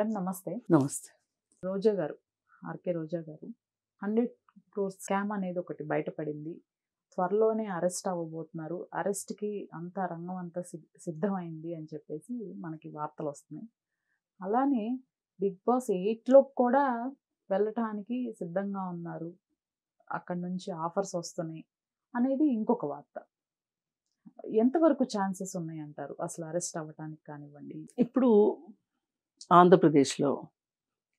Madam నమస్తే. నమస్తే. రోజా గారు, ఆర్కే రోజా గారు 100 క్రోర్స్ స్కామ్ అనేది ఒకటి బయటపడింది. త్వరలోనే అరెస్ట్ అవ్వబోతున్నారు. అరెస్ట్‌కి అంతా రంగం అంతా సిద్ధమైంది అని చెప్పేసి మనకి వార్తలు వస్తున్నాయి. అలానే బిగ్ బాస్ 8లో కూడా వెళ్ళటానికి సిద్ధంగా ఉన్నారు. అక్కడి నుంచి ఆఫర్స్ వస్తున్నాయి అనేది ఇంకొక వార్త. ఎంతవరకు ఛాన్సెస్ ఉన్నాయంటారు అసలు అరెస్ట్ అవ్వటానికి కానివ్వండి? ఇప్పుడు ఆంధ్రప్రదేశ్‌లో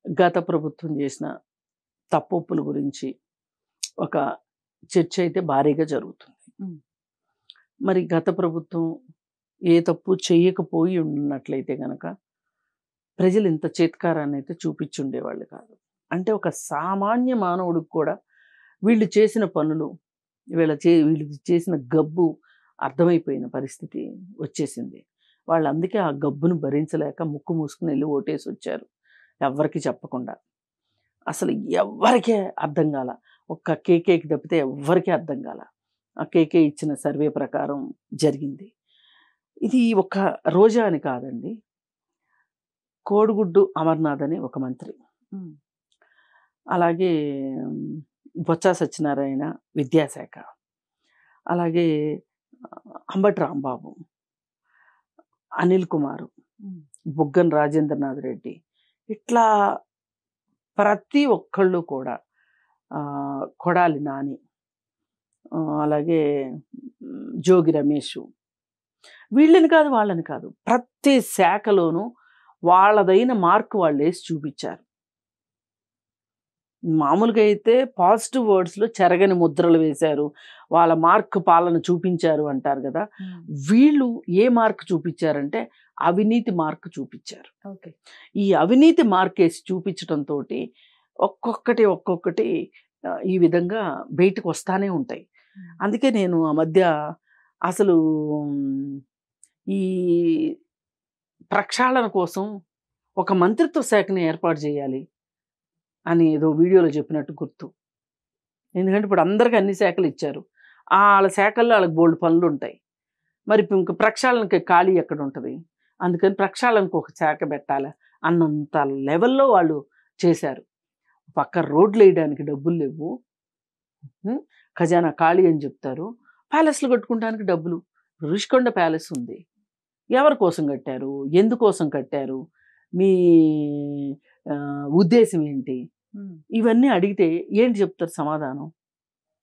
గత ప్రభుత్వం చేసిన తప్పొప్పుల గురించి ఒక చర్చ అయితే భారీగా జరుగుతుంది. హ్మ్. మరి గత ప్రభుత్వం ఏ తప్పు చేయకపోయి ఉన్నట్లయితే గనక ప్రజలు ఇంత చేత్కారాన్ని అయితే చూపించుండేవాళ్ళు కాదు. అంటే ఒక సామాన్య మానవుడికి కూడా వీళ్ళు చేసిన పనులు, వీళ్ళు చేసిన గబ్బు అర్థమైపోయిన పరిస్థితి వచ్చేసింది. వాళ్ళు అందుకే ఆ గబ్బును భరించలేక ముక్కు మూసుకుని వెళ్ళి ఓటేసి వచ్చారు. ఎవ్వరికీ చెప్పకుండా. అసలు ఎవ్వరికీ అర్థం కాల. ఒక్క కేకేకి తప్పితే ఎవ్వరికీ అర్థం కాల. ఆ కేకే ఇచ్చిన సర్వే ప్రకారం జరిగింది. ఇది ఒక రోజా అని కాదండి. కోడిగుడ్డు అమర్నాథ్ అని ఒక మంత్రి, హ్మ్. అలాగే బొత్స సత్యనారాయణ విద్యాశాఖ, అలాగే అంబటి రాంబాబు, అనిల్ కుమార్, హ్మ్. బుగ్గన రాజేంద్రనాథ్ రెడ్డి, ఇట్లా ప్రతి ఒక్కళ్ళు కూడా కొడాలి నాని, అలాగే జోగి రమేష్, వీళ్ళని కాదు వాళ్ళని కాదు, ప్రతి శాఖలోనూ వాళ్ళదైన మార్కు వాళ్ళు వేసి చూపించారు. మామూలుగా అయితే పాజిటివ్ వర్డ్స్లో చెరగని ముద్రలు వేశారు, వాళ్ళ మార్క్ పాలన చూపించారు అంటారు కదా. హ్మ్. వీళ్ళు ఏ మార్క్ చూపించారంటే అవినీతి మార్క్ చూపించారు. ఓకే. ఈ అవినీతి మార్క్ వేసి చూపించడంతో ఒక్కొక్కటి ఈ విధంగా బయటకు వస్తానే ఉంటాయి. అందుకే నేను ఆ మధ్య అసలు ఈ ప్రక్షాళన కోసం ఒక మంత్రిత్వ శాఖని ఏర్పాటు చేయాలి అని ఏదో వీడియోలో చెప్పినట్టు గుర్తు. ఎందుకంటే ఇప్పుడు అందరికీ అన్ని శాఖలు ఇచ్చారు. వాళ్ళ శాఖల్లో వాళ్ళకి బోల్డ్ పనులు ఉంటాయి. మరి ఇంక ప్రక్షాళనకి ఖాళీ ఎక్కడ ఉంటుంది? అందుకని ప్రక్షాళనకు ఒక శాఖ పెట్టాలి అన్నంత లెవెల్లో వాళ్ళు చేశారు. పక్క రోడ్లు వేయడానికి డబ్బులు లేవు, ఖజానా ఖాళీ అని చెప్తారు. ప్యాలెస్లు కట్టుకోవడానికి డబ్బులు. రుషికొండ ప్యాలెస్ ఉంది, ఎవరి కోసం కట్టారు? ఎందుకోసం కట్టారు? మీ ఉద్దేశం ఏంటి? ఇవన్నీ అడిగితే ఏంటి చెప్తారు సమాధానం?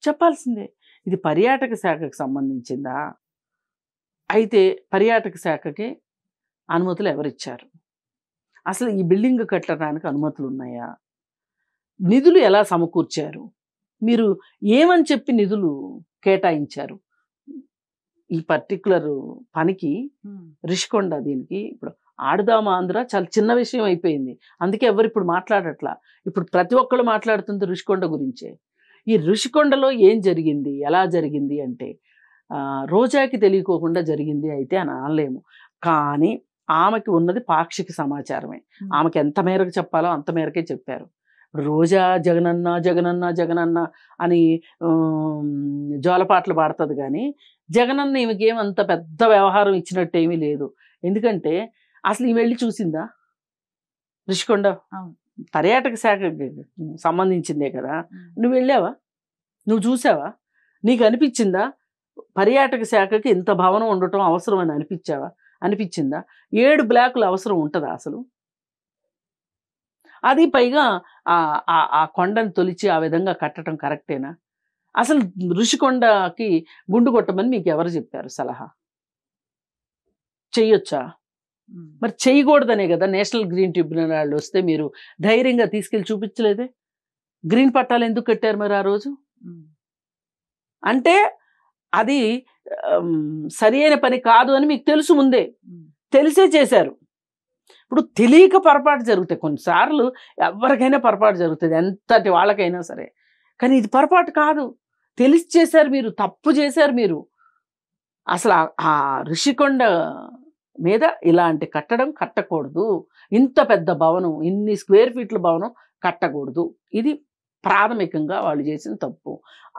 చెప్పాల్సిందే. ఇది పర్యాటక శాఖకు సంబంధించిందా? అయితే పర్యాటక శాఖకి అనుమతులు ఎవరిచ్చారు? అసలు ఈ బిల్డింగ్ కట్టడానికి అనుమతులు ఉన్నాయా? నిధులు ఎలా సమకూర్చారు? మీరు ఏమని చెప్పి నిధులు కేటాయించారు? ఈ పర్టికులర్ పనికి రిషికొండ దీనికి ఇప్పుడు ఆడుదామా ఆంధ్ర చాలా చిన్న విషయం అయిపోయింది. అందుకే ఎవరు ఇప్పుడు మాట్లాడట్లా. ఇప్పుడు ప్రతి ఒక్కళ్ళు మాట్లాడుతుంది రిషికొండ గురించే. ఈ రిషికొండలో ఏం జరిగింది, ఎలా జరిగింది అంటే రోజాకి తెలియకోకుండా జరిగింది అయితే అని అనలేము. కానీ ఆమెకి ఉన్నది పాక్షిక సమాచారమే. ఆమెకి ఎంత మేరకు చెప్పాలో అంత మేరకే చెప్పారు. రోజా జగనన్న జగనన్న జగనన్న అని జోలపాటలు పాడుతుంది, కానీ జగనన్న ఈమెకేం అంత పెద్ద వ్యవహారం ఇచ్చినట్టు ఏమీ లేదు. ఎందుకంటే అసలు ఈమె వెళ్ళి చూసిందా రిషికొండ? పర్యాటక శాఖకి సంబంధించిందే కదా. నువ్వు వెళ్ళావా? నువ్వు చూసావా? నీకు అనిపించిందా పర్యాటక శాఖకి ఇంత భవనం ఉండటం అవసరం అని అనిపించిందా? 7 బ్లాకులు అవసరం ఉంటుందా అసలు? అది పైగా ఆ కొండని తొలిచి ఆ విధంగా కట్టడం కరెక్టేనా? అసలు ఋషికొండకి గుండు కొట్టమని మీకు ఎవరు చెప్పారు సలహా? చెయ్యొచ్చా? మరి చేయకూడదనే కదా నేషనల్ గ్రీన్ ట్రిబ్యునల్ వాళ్ళు వస్తే మీరు ధైర్యంగా తీసుకెళ్ళి చూపించలేదే? గ్రీన్ పట్టాలు ఎందుకు కట్టారు మరి ఆ రోజు? అంటే అది సరి అయిన పని కాదు అని మీకు తెలుసు ముందే, తెలిసే చేశారు. ఇప్పుడు తెలియక పొరపాటు జరుగుతాయి కొన్నిసార్లు, ఎవరికైనా పొరపాటు జరుగుతుంది, ఎంతటి వాళ్ళకైనా సరే. కానీ ఇది పొరపాటు కాదు, తెలిసి చేశారు మీరు, తప్పు చేశారు మీరు. అసలు ఆ రిషికొండ మీద ఇలాంటి కట్టడం కట్టకూడదు. ఇంత పెద్ద భవనం, ఇన్ని స్క్వేర్ ఫీట్ల భవనం కట్టకూడదు. ఇది ప్రాథమికంగా వాళ్ళు చేసిన తప్పు.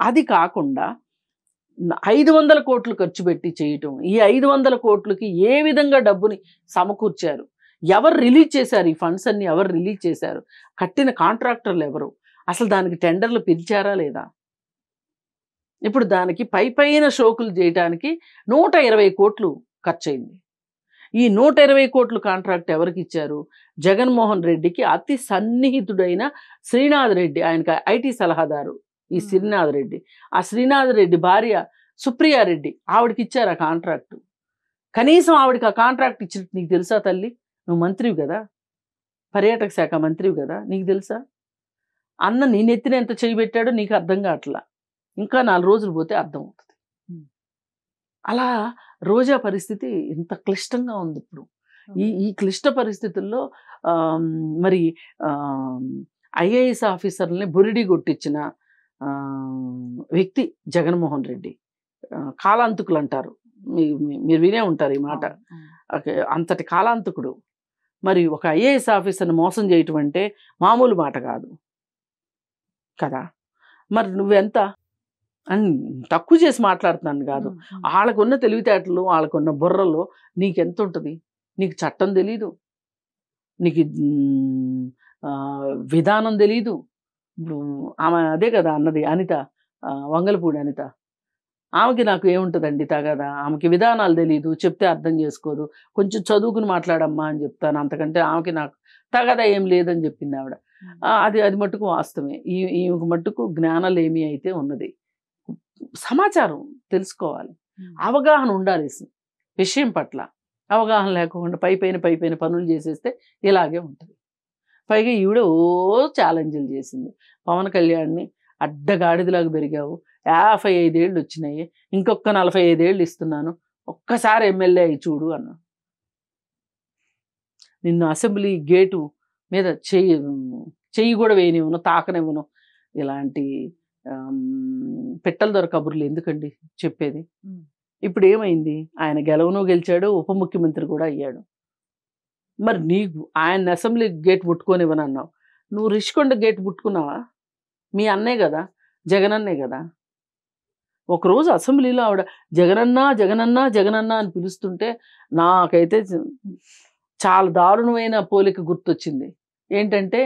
అది కాకుండా 500 కోట్లు ఖర్చు పెట్టి చేయటం, ఈ 500 కోట్లకి ఏ విధంగా డబ్బుని సమకూర్చారు, ఎవరు రిలీజ్ చేశారు ఈ ఫండ్స్ అన్ని? ఎవరు రిలీజ్ చేశారు? కట్టిన కాంట్రాక్టర్లు ఎవరు? అసలు దానికి టెండర్లు పిలిచారా లేదా? ఇప్పుడు దానికి పైన షోకులు చేయడానికి 120 కోట్లు ఖర్చయింది. ఈ 120 కోట్లు కాంట్రాక్ట్ ఎవరికి ఇచ్చారు? జగన్మోహన్ రెడ్డికి అతి సన్నిహితుడైన శ్రీనాథ్ రెడ్డి, ఆయనకి ఐటీ సలహాదారు ఈ శ్రీనాథ్ రెడ్డి. ఆ శ్రీనాథ్ రెడ్డి భార్య సుప్రియారెడ్డి, ఆవిడకి ఇచ్చారు ఆ కాంట్రాక్టు. కనీసం ఆవిడకి ఆ కాంట్రాక్ట్ ఇచ్చినట్టు నీకు తెలుసా తల్లి? నువ్వు మంత్రివి కదా, పర్యాటక శాఖ మంత్రివి కదా, నీకు తెలుసా? అన్న నీ నెత్తిన ఎంత చేయబెట్టాడో నీకు అర్థం కావట్లా. ఇంకా 4 రోజులు పోతే అర్థం అవుతుంది. అలా రోజా పరిస్థితి ఇంత క్లిష్టంగా ఉంది ఇప్పుడు. ఈ క్లిష్ట పరిస్థితుల్లో మరి ఐఏఎస్ ఆఫీసర్లని బురిడి కొట్టించిన వ్యక్తి జగన్మోహన్ రెడ్డి. కాలాంతకులు అంటారు, మీరు వినే ఉంటారు ఈ మాట. అంతటి కాలాంతకుడు. మరి ఒక ఐఏఎస్ ఆఫీసర్ని మోసం చేయటం అంటే మామూలు మాట కాదు కదా. మరి నువ్వెంత అని తక్కువ చేసి మాట్లాడుతున్నాను కాదు. వాళ్ళకున్న తెలివితేటలు, వాళ్ళకున్న బుర్రలో నీకెంత ఉంటుంది? నీకు చట్టం తెలీదు, నీకు విధానం తెలీదు. ఇప్పుడు ఆమె అదే కదా అన్నది, అనిత, వంగలపూడి అనిత. ఆమెకి నాకు ఏముంటుందండి తగదా? ఆమెకి విధానాలు తెలీదు, చెప్తే అర్థం చేసుకోదు. కొంచెం చదువుకుని మాట్లాడమ్మా అని చెప్తాను, అంతకంటే ఆమెకి నాకు తగదా ఏం లేదని చెప్పింది ఆవిడ. అది మట్టుకు వాస్తవమే. ఈమెకు మట్టుకు జ్ఞానలేమి అయితే ఉన్నది. సమాచారం తెలుసుకోవాలి, అవగాహన ఉండాలి విషయం పట్ల. అవగాహన లేకుండా పైపైన పనులు చేసేస్తే ఇలాగే ఉంటుంది. పైగా ఈవిడ ఛాలెంజ్లు చేసింది. పవన్ కళ్యాణ్ని అడ్డగాడిదలాగా పెరిగావు, 55 ఏళ్ళు వచ్చినాయి, ఇంకొక 45 ఏళ్ళు ఇస్తున్నాను, ఒక్కసారి ఎమ్మెల్యే అయి చూడు అన్నా. నిన్ను అసెంబ్లీ గేటు మీద చెయ్యి కూడా వేయనివ్వను, తాకనివ్వను. ఇలాంటి పెట్టల దొర కబుర్లు ఎందుకండి చెప్పేది? ఇప్పుడు ఏమైంది? ఆయన గెలిచాడు, ఉప ముఖ్యమంత్రి కూడా అయ్యాడు. మరి నీకు ఆయన అసెంబ్లీ గేట్ ముట్టుకోనివ్వనన్నావు, నువ్వు రిషికొండ గేట్ ముట్టుకున్నావా? మీ అన్నే కదా, జగనన్నే కదా. ఒకరోజు అసెంబ్లీలో ఆవిడ జగనన్నా జగనన్నా జగనన్నా అని పిలుస్తుంటే నాకైతే చాలా దారుణమైన పోలిక గుర్తొచ్చింది. ఏంటంటే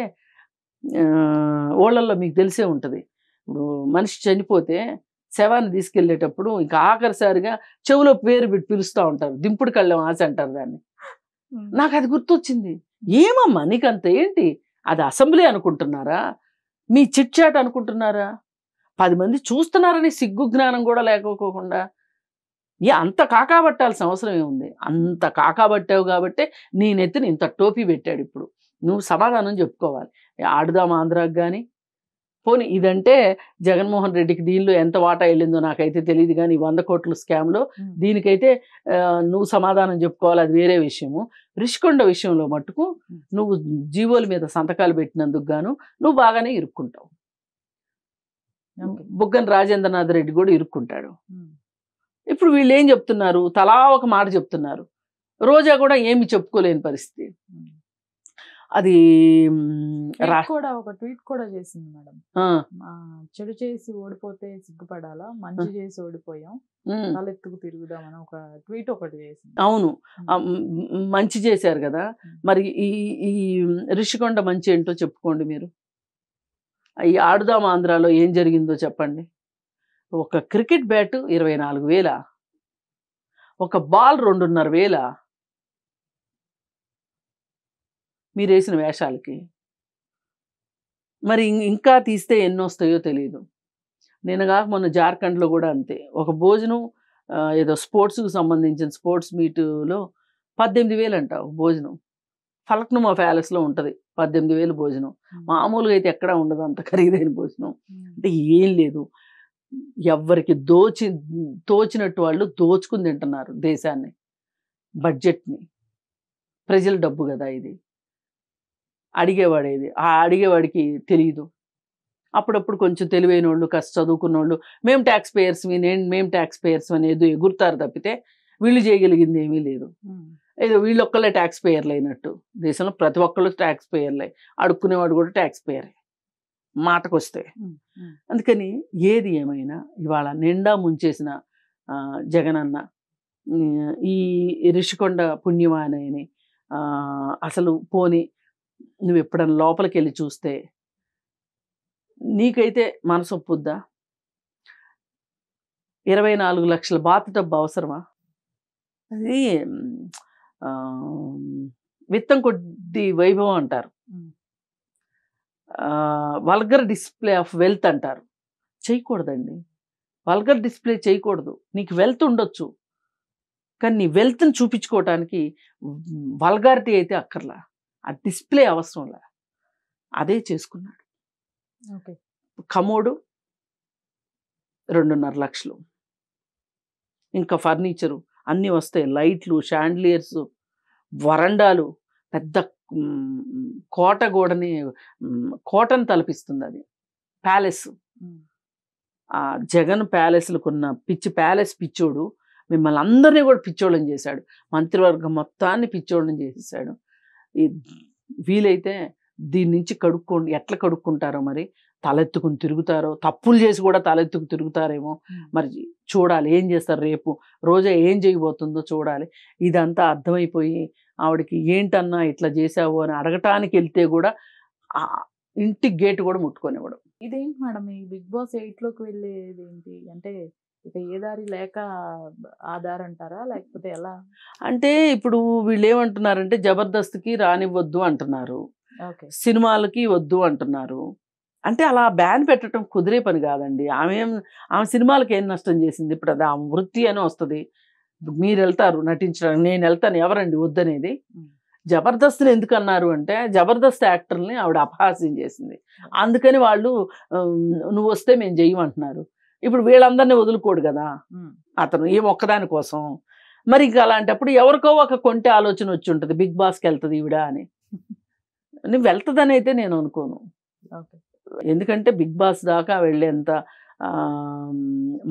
ఓళ్ళల్లో మీకు తెలిసే ఉంటుంది, ఇప్పుడు మనిషి చనిపోతే శవాన్ని తీసుకెళ్ళేటప్పుడు ఇంకా ఆఖరిసారిగా చెవులో పేరు పెట్టి పిలుస్తూ ఉంటారు, దింపుడు కళ్ళెం ఆశ అంటారు దాన్ని. నాకు అది గుర్తొచ్చింది. ఏమమ్మా నీకంత ఏంటి? అది అసెంబ్లీ అనుకుంటున్నారా? మీ చిట్ చాట్ అనుకుంటున్నారా? 10 మంది చూస్తున్నారని సిగ్గు జ్ఞానం కూడా లేకపోకుండా అంత కాకాబట్టాల్సిన అవసరం ఏముంది? అంత కాకాబట్టావు కాబట్టి నీ నెత్తిని ఇంత టోపీ పెట్టాడు. ఇప్పుడు నువ్వు సమాధానం చెప్పుకోవాలి. ఆడుదాం ఆంధ్రాకి కానీ, పోనీ ఇదంటే జగన్మోహన్ రెడ్డికి దీనిలో ఎంత వాటా వెళ్ళిందో నాకైతే తెలియదు, కానీ 100 కోట్ల స్కామ్లో దీనికైతే నువ్వు సమాధానం చెప్పుకోవాలి, అది వేరే విషయము. రిషికొండ విషయంలో మట్టుకు నువ్వు జీవోల మీద సంతకాలు పెట్టినందుకు గాను నువ్వు బాగానే ఇరుక్కుంటావు. బుగ్గన రాజేంద్రనాథ్ రెడ్డి కూడా ఇరుక్కుంటాడు. ఇప్పుడు వీళ్ళు ఏం చెప్తున్నారు? తలా ఒక మాట చెప్తున్నారు. రోజా కూడా ఏమి చెప్పుకోలేని పరిస్థితి. అది ఒక ట్వీట్ కూడా చేసింది మేడం. చెడు చేసి ఓడిపోతే సిగ్గుపడాలా, మంచి చేసి ఓడిపోయాం, తలెత్తుకు తిరుగుదామని ఒక ట్వీట్ ఒకటి చేసింది. అవును, మంచి చేశారు కదా. మరి ఈ రిషికొండ మంచి ఏంటో చెప్పుకోండి మీరు. ఈ ఆడుదాం ఆంధ్రాలో ఏం జరిగిందో చెప్పండి. ఒక క్రికెట్ బ్యాట్ 24,000, ఒక బాల్ 2,500 మీరు వేసిన వేషాలకి. మరి ఇంకా తీస్తే ఎన్ని వస్తాయో తెలియదు. నేను కాక మొన్న జార్ఖండ్లో కూడా అంతే, ఒక భోజనం ఏదో స్పోర్ట్స్కి సంబంధించిన స్పోర్ట్స్ మీటులో 18,000 అంట ఒక భోజనం. ఫలక్నుమా ప్యాలెస్లో ఉంటుంది 18,000 భోజనం. మామూలుగా అయితే ఎక్కడా ఉండదు అంత ఖరీదైన భోజనం. అంటే ఏం లేదు, ఎవరికి తోచినట్టు వాళ్ళు దోచుకుని తింటున్నారు దేశాన్ని, బడ్జెట్ని. ప్రజల డబ్బు కదా ఇది, అడిగేవాడేది. ఆ అడిగేవాడికి తెలియదు. అప్పుడప్పుడు కొంచెం తెలివైన వాళ్ళు, చదువుకున్న వాళ్ళు మేము ట్యాక్స్ పేయర్స్ అనేది ఎగురుతారు తప్పితే వీళ్ళు చేయగలిగింది ఏమీ లేదు. ఏదో వీళ్ళు ఒక్కళ్ళే ట్యాక్స్ పేయర్లు అయినట్టు. దేశంలో ప్రతి ఒక్కళ్ళు ట్యాక్స్ పేయర్లే, అడుక్కునేవాడు కూడా ట్యాక్స్ పేయరే మాటకు వస్తే. అందుకని ఏది ఏమైనా ఇవాళ నిండా ముంచేసిన జగనన్న ఈ రిషికొండ పుణ్యమానని అసలు పోని నువ్వు ఎప్పుడన్నా లోపలికి వెళ్ళి చూస్తే నీకైతే మనసు ఒప్పుద్దా? 24 లక్షల బాత్ టబ్ అవసరమా? అది విత్తం కొద్ది వైభవం అంటారు, వల్గర్ డిస్ప్లే ఆఫ్ వెల్త్ అంటారు. చేయకూడదండి, వల్గర్ డిస్ప్లే చేయకూడదు. నీకు వెల్త్ ఉండొచ్చు, కానీ నీ వెల్త్ని చూపించుకోవటానికి వల్గారిటీ అయితే అక్కర్లా, ఆ డిస్ప్లే అవసరంలా. అదే చేసుకున్నాడు. ఓకే. కమోడు 2.5 లక్షలు, ఇంకా ఫర్నిచరు అన్నీ వస్తాయి, లైట్లు, షాండ్లియర్స్, వరండాలు, పెద్ద కోట గోడని కోటను తలపిస్తుంది అది ప్యాలెస్. ఆ జగన్ ప్యాలెస్లకున్న ప్యాలెస్ పిచ్చోడు మిమ్మల్ని అందరినీ కూడా పిచ్చోళ్ళని చేశాడు, మంత్రివర్గం మొత్తాన్ని పిచ్చోళ్ళని చేసేసాడు. వీలైతే దీని నుంచి కడుక్కోండి. ఎట్లా కడుక్కుంటారో మరి, తలెత్తుకుని తిరుగుతారో, తప్పులు చేసి కూడా తలెత్తుకు తిరుగుతారేమో మరి చూడాలి. ఏం చేస్తారు రేపు, రోజా ఏం చేయబోతుందో చూడాలి. ఇదంతా అర్థమైపోయి ఆవిడకి ఏంటన్నా ఇట్లా చేసావు అని అడగటానికి వెళ్తే కూడా ఇంటి గేటు కూడా ముట్టుకొనివ్వడం. ఇదేంటి మేడం ఈ బిగ్ బాస్ 8లోకి వెళ్ళేది ఏంటి అంటే, ఇక ఏ దారి లేక ఆ దారి అంటారా, లేకపోతే ఎలా? అంటే ఇప్పుడు వీళ్ళు ఏమంటున్నారంటే జబర్దస్త్కి రానివ్వద్దు అంటున్నారు, ఓకే. సినిమాలకి వద్దు అంటున్నారు. అంటే అలా బ్యాన్ పెట్టడం కుదిరే పని కాదండి. ఆమె సినిమాలకి ఏం నష్టం చేసింది? ఇప్పుడు అది ఆమె వృత్తి అని వస్తుంది. మీరు వెళ్తారు నటించడానికి, నేను వెళ్తాను, ఎవరండి వద్దనేది? జబర్దస్త్ని ఎందుకు అన్నారు అంటే జబర్దస్త్ యాక్టర్ని ఆవిడ అపహాస్యం చేసింది, అందుకని వాళ్ళు నువ్వు వస్తే మేము చెయ్యమంటున్నారు. ఇప్పుడు వీళ్ళందరినీ వదులుకోడు కదా అతను, ఏం ఒక్కదాని కోసం. మరి ఇంకా అలాంటప్పుడు ఎవరికో ఒక కొంటే ఆలోచన వచ్చి ఉంటుంది, బిగ్ బాస్కి వెళ్తుంది ఈవిడ అని. నువ్వు వెళ్తుందని అయితే నేను అనుకోను. ఎందుకంటే బిగ్ బాస్ దాకా వెళ్ళేంత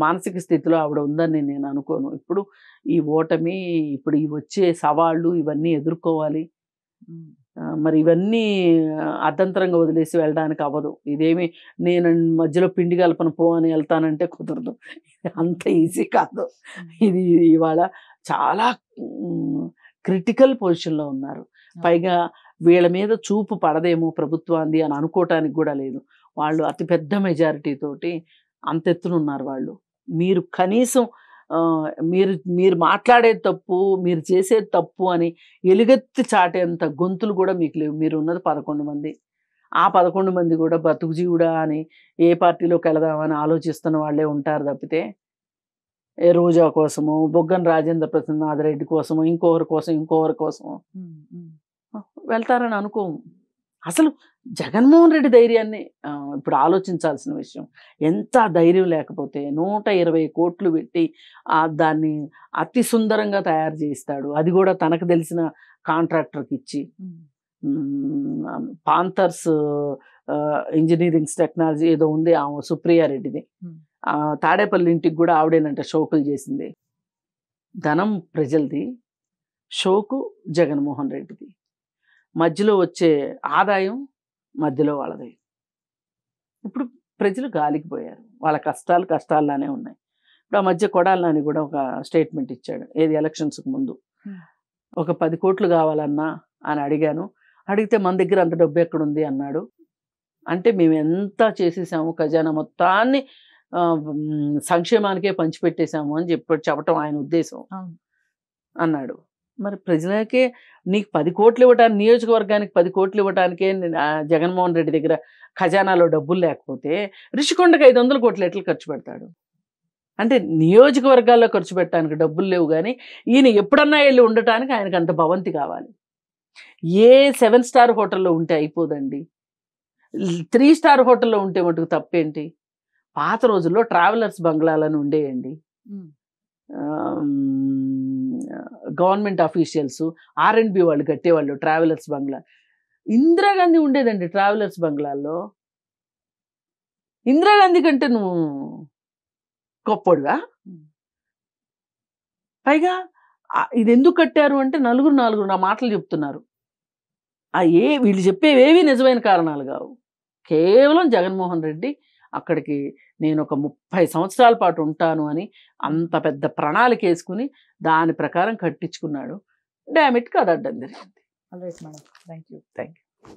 మానసిక స్థితిలో ఆవిడ ఉందని నేను అనుకోను. ఇప్పుడు ఈ ఓటమి, ఇప్పుడు ఈ వచ్చే సవాళ్ళు ఇవన్నీ ఎదుర్కోవాలి. మరి ఇవన్నీ అర్ధంతరంగా వదిలేసి వెళ్ళడానికి అవ్వదు. ఇదేమి నేను మధ్యలో పిండి కలపన పో అని వెళ్తానంటే కుదరదు, అంత ఈజీ కాదు. ఇది ఇవాళ చాలా క్రిటికల్ పొజిషన్లో ఉన్నారు. పైగా వీళ్ళ మీద చూపు పడదేమో ప్రభుత్వాన్ని అని అనుకోవటానికి కూడా లేదు. వాళ్ళు అతిపెద్ద మెజారిటీ తోటి అంతెత్తున ఉన్నారు వాళ్ళు. మీరు కనీసం మీరు మాట్లాడేది తప్పు, మీరు చేసేది తప్పు అని ఎలుగెత్తి చాటేంత గొంతులు కూడా మీకు లేవు. మీరు ఉన్నది 11 మంది. ఆ 11 మంది కూడా బతుకు జీవుడా అని ఏ పార్టీలోకి వెళదామని ఆలోచిస్తున్న వాళ్ళే ఉంటారు తప్పితే, ఏ రోజా కోసమో, బొగ్గన రాజేంద్ర ప్రసాద్ రెడ్డి కోసమో, ఇంకొకరి కోసమో వెళ్తారని అనుకోము. అసలు జగన్మోహన్ రెడ్డి ధైర్యాన్ని ఇప్పుడు ఆలోచించాల్సిన విషయం. ఎంత ధైర్యం లేకపోతే 120 కోట్లు పెట్టి దాన్ని అతి సుందరంగా తయారు చేయిస్తాడు, అది కూడా తనకు తెలిసిన కాంట్రాక్టర్కి ఇచ్చి. పాంథర్స్ ఇంజనీరింగ్ టెక్నాలజీ ఏదో ఉంది ఆమె సుప్రియారెడ్డిది, తాడేపల్లి ఇంటికి కూడా ఆవిడేనంట షోకులు చేసింది. ధనం ప్రజలది, షోకు జగన్మోహన్ రెడ్డిది. మధ్యలో వచ్చే ఆదాయం మధ్యలో వాళ్ళది. ఇప్పుడు ప్రజలు గాలికి పోయారు, వాళ్ళ కష్టాల్లానే ఉన్నాయి. ఇప్పుడు ఆ మధ్య కొడాలి నాని కూడా ఒక స్టేట్మెంట్ ఇచ్చాడు, ఏది ఎలక్షన్స్కి ముందు, ఒక 10 కోట్లు కావాలన్నా అని అడిగాను, అడిగితే మన దగ్గర అంత డబ్బు ఎక్కడుంది అన్నాడు. అంటే మేము ఎంత చేసేసాము, ఖజానా మొత్తాన్ని సంక్షేమానికే పంచిపెట్టేశాము అని చెప్పటం ఆయన ఉద్దేశం అన్నాడు. మరి ప్రజలకే నీకు 10 కోట్లు ఇవ్వటానికి, నియోజకవర్గానికి 10 కోట్లు ఇవ్వటానికే జగన్మోహన్ రెడ్డి దగ్గర ఖజానాలో డబ్బులు లేకపోతే రిషికొండకి 500 కోట్లు ఎట్లా ఖర్చు పెడతాడు? అంటే నియోజకవర్గాల్లో ఖర్చు పెట్టడానికి డబ్బులు లేవు, కానీ ఈయన ఎప్పుడన్నా వెళ్ళి ఉండటానికి ఆయనకు అంత భవంతి కావాలి. ఏ 7 స్టార్ హోటల్లో ఉంటే అయిపోదండి, 3 స్టార్ హోటల్లో ఉంటే మటుకు తప్పేంటి? పాత రోజుల్లో ట్రావెలర్స్ బంగ్లాలను ఉండేయండి, గవర్నమెంట్ అఫీషియల్స్ R&B వాళ్ళు కట్టేవాళ్ళు ట్రావెలర్స్ బంగ్లా. ఇందిరాగాంధీ ఉండేదండి ట్రావెలర్స్ బంగ్లాల్లో. ఇందిరాగాంధీ కంటే నువ్వు గొప్పడుగా. పైగా ఇది ఎందుకు కట్టారు అంటే నలుగురు నా మాటలు చెప్తున్నారు. వీళ్ళు చెప్పేవేవి నిజమైన కారణాలు కావు, కేవలం జగన్మోహన్ రెడ్డి అక్కడికి నేను ఒక 30 సంవత్సరాల పాటు ఉంటాను అని అంత పెద్ద ప్రణాళిక వేసుకుని దాని ప్రకారం కట్టించుకున్నాడు. డామిట్ కదడ్డం జరిగింది. All right madam, thank you. Thank you.